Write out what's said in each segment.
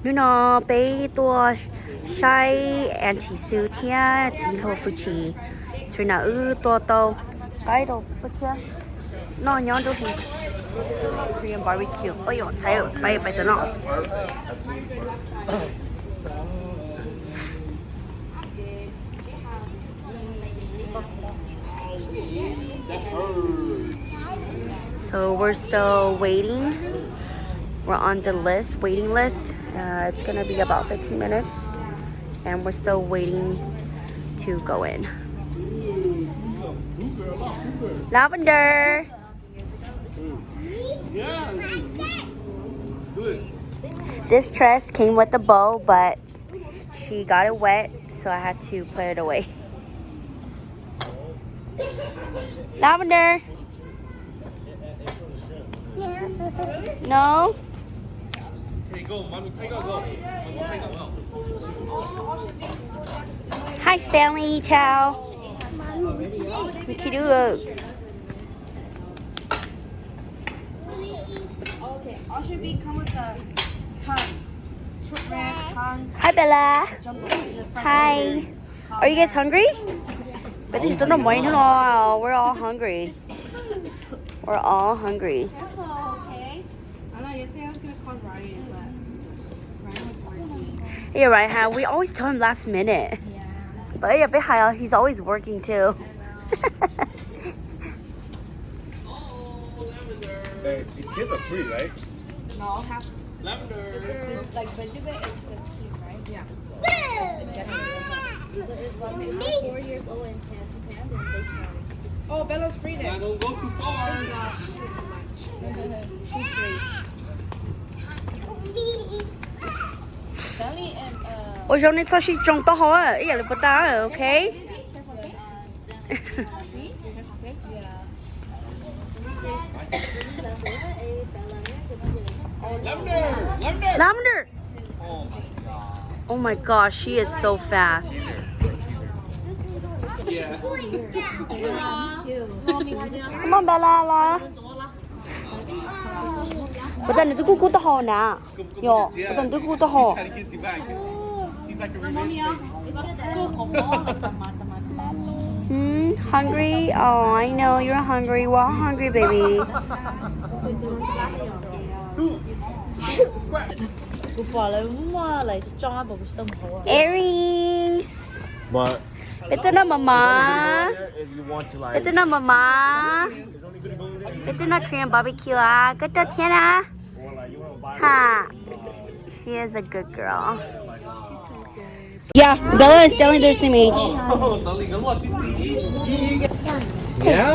Nó nó bé tua sai anh chị siêu thia chỉ hồ phụ chị rồi nào tua tàu cái đồ bữa chưa nó nhón đồ thì Korean barbecue ôi dồi chạy bay bay tới nó so we're still waiting. We're on the list, waiting list. It's gonna be about 15 minutes, and we're still waiting to go in. Lavender. This dress came with a bow, but she got it wet, so I had to put it away. Lavender. No. Here you go, mommy. Take a go. Hi, Stanley. Ciao. What you do? Okay, all should be come with the tongue. Short red tongue. Hi, Bella. Hi. Are you guys hungry? But there's still no money. No, we're all hungry. We're all hungry. That's all okay. I know yesterday I was gonna call Ryan, but Ryan was working. Yeah, right, huh? We always tell him last minute. Yeah. But yeah, he's always working too. The kids are free, right? No, half. Lavender. Like vegetable is 15, right? Yeah. It's 4 years old and 10 to 10, then they start. Oh, Bella's free then. Don't go too far. She's free. Belly and Ôi dạo này sao chị trông to hả? Ý là bữa ta ok? Lavender! Oh my gosh, she is so fast. Yeah. Come on, Bella. But then the good to hold now. Yo, but then the good to hold. Trying to kiss you back. He's like a revenge baby. Hungry? Oh, I know you're hungry. We're all hungry, baby. Aries. But Ito na mama. if you want to like, Ito na mama. it's only gonna go there. Ito na Korean barbecue ah. Good to Tiana. Or like you want to buy. Ha. She is a good girl. Yeah, Bella is telling their same age. Oh, darling, come on, she's yeah?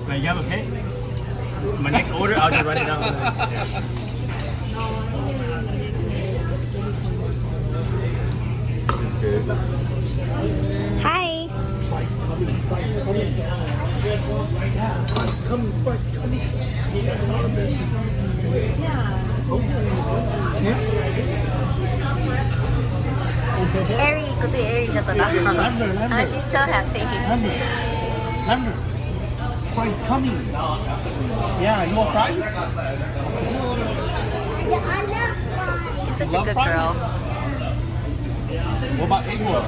Like you have a pen? My next order, I'll just write it down. Yeah. It's good. Hi. Airy, good to Airy na to na. She's so happy. Remember, fries coming. Yeah, you want fries? She's such a good girl. What about egg roll?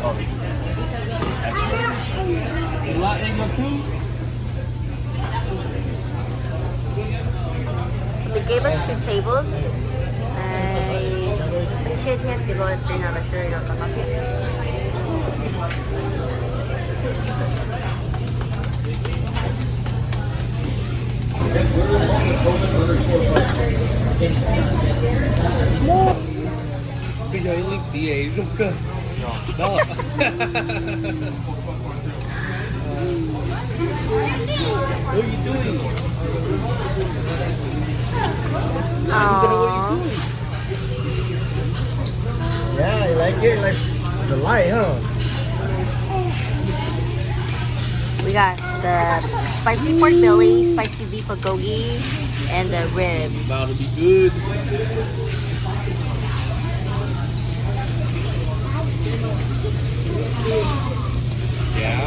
You like egg roll too? They gave us 2 tables. She can't see what it's doing now. Sure, you don't know. Bây giờ anh Linh gì ấy rung cơ. Đó. What are you doing? Aww. Yeah, you like it? Like the light, huh? We got the spicy pork belly, spicy beef bulgogi, and the rib. About to be good. Yeah.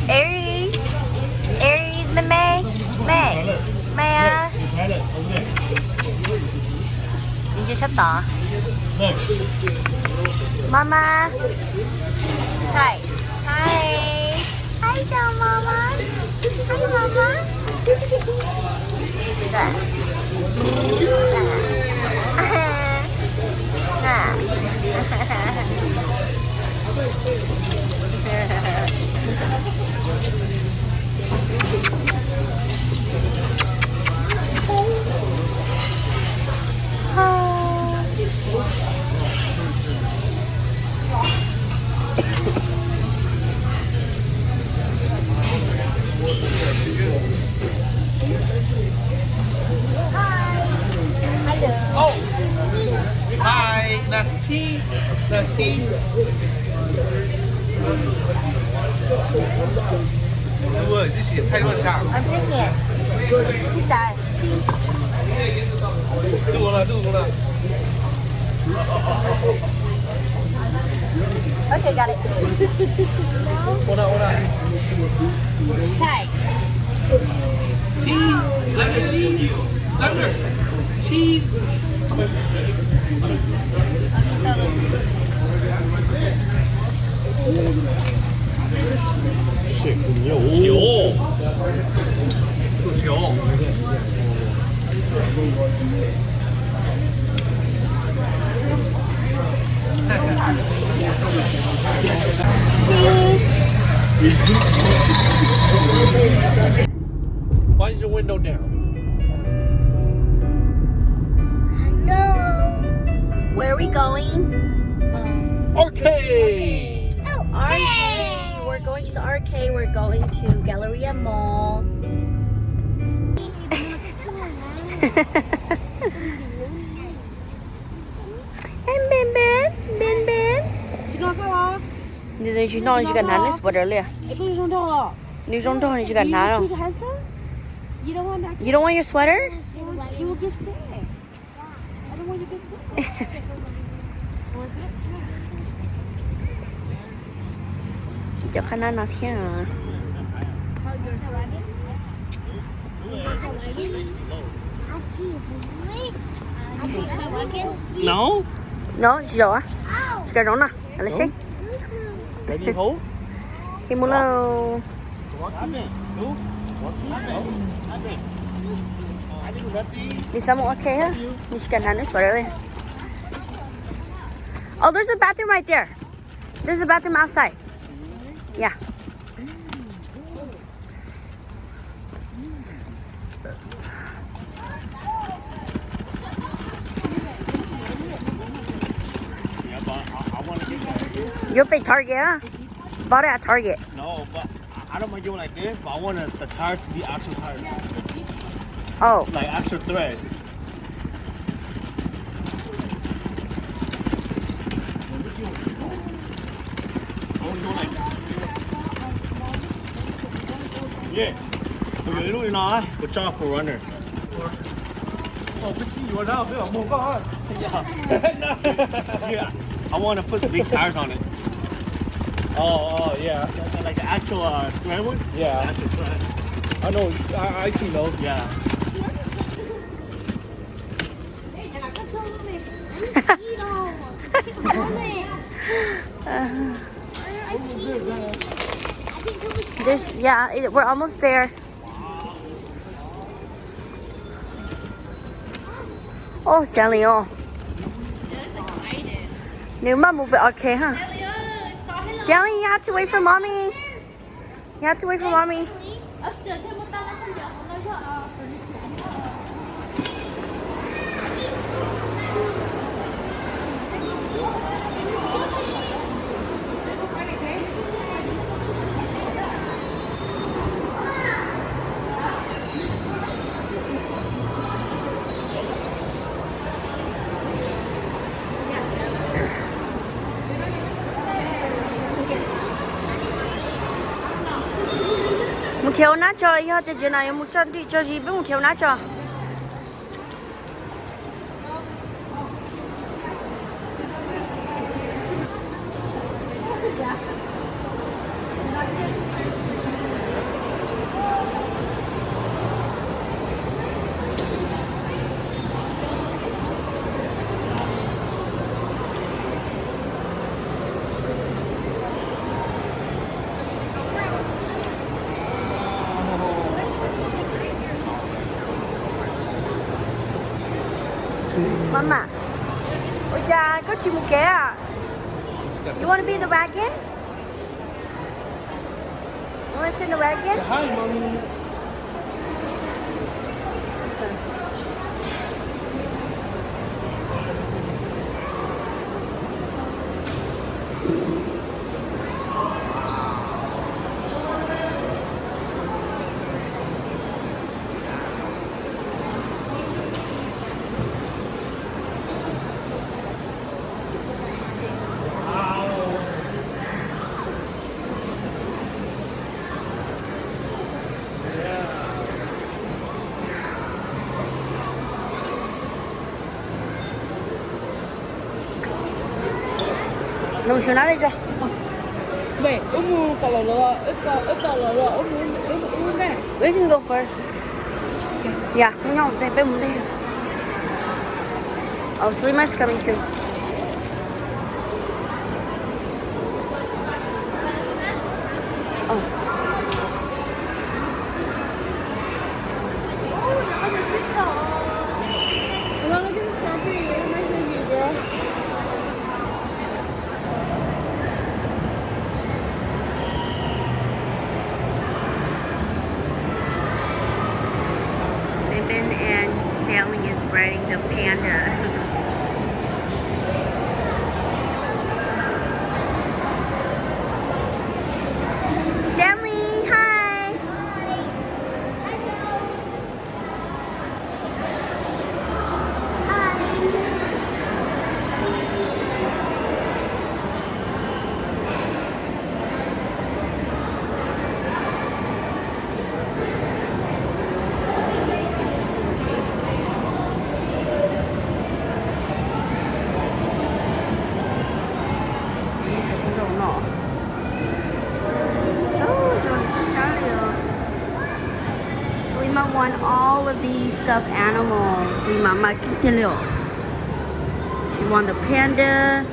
Aries, Aries, May, May. Toilet over there. 이제 셨다. Look. Mama. Hi. Hi. Hi, down, Mama. Hi, Mama. Oh. Hi, Nati. Nati. 如果这些太多上， I'm taking it. Keep that. 录了，录了。 Okay, got it. 我呢。 Hi. Cheese. Lemon cheese. Lemon. Cheese. 요. 요. Why is your window down? Where are we going? Arcade. Arcade. We're going to the arcade. We're going to Galleria Mall. Hey, Ben Ben. Ben Ben. 去哪看了？你去弄这个男的 sweater 了？哎，不是中头了。你中头你这个男的 You handsome? You don't want that? You don't want your sweater? You will get sick. I don't want you to get sick. Was it? 你就看他那天啊。 No? No, chị rồi á. Chị cái rốn nè. Là xí. Ready hold? Khi mua lâu. Đi sao mua okay ha? Đi chỉ cần hắn nước rồi. Oh, there's a bathroom right there. There's a bathroom outside. Yeah. Yeah, but I want to get that. You'll pay Target, huh? Bought it at Target. No, but I don't mind doing like this, but I want the tires to be actual tires. Oh. Like actual thread. Yeah. Okay, you know, good job for runner. Oh, but you are now. Oh, God. Yeah. I want to put the big tires on it. Oh, yeah. Like the actual thread one? Yeah. The actual thread. I know. I see those. Yeah. We're almost there. Oh, Stanley, oh. Nếu mà mua về okay, huh? Stanley, you have to wait for mommy. You have to wait for mommy. theo nát cho ý thì giờ này một chân đi cho gì biết một theo nát cho Mama, ôi cha, có chim kẻ à? You want to be in the wagon? You want to sit in the wagon? Hi, mommy. Nông trường nào đây cho? Wait, follow the We can go first. Yeah, no, they been there. Oh, Slima's coming too. Oh. Look at the selfie. Nice of you, girl. Ribbon and Stanley is riding the panda. Stanley, hi. Selima won all of these stuffed animals. Selima makintilio. She won the panda,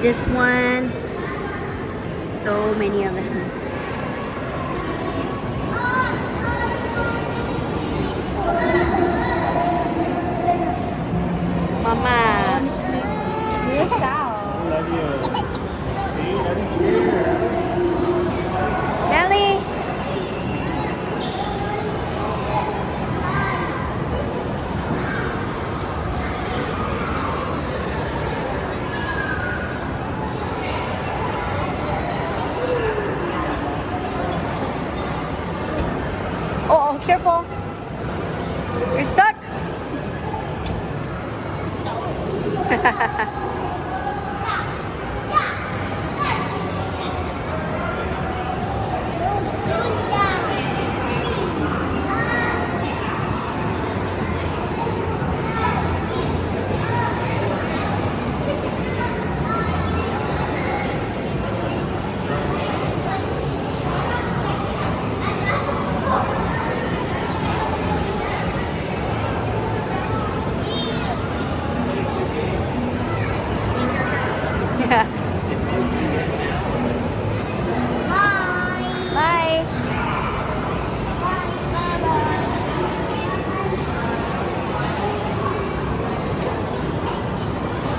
this one, so many of them. Mama. Love you. See, that is weird. Nelly. Oh, careful. You're stuck. Yeah.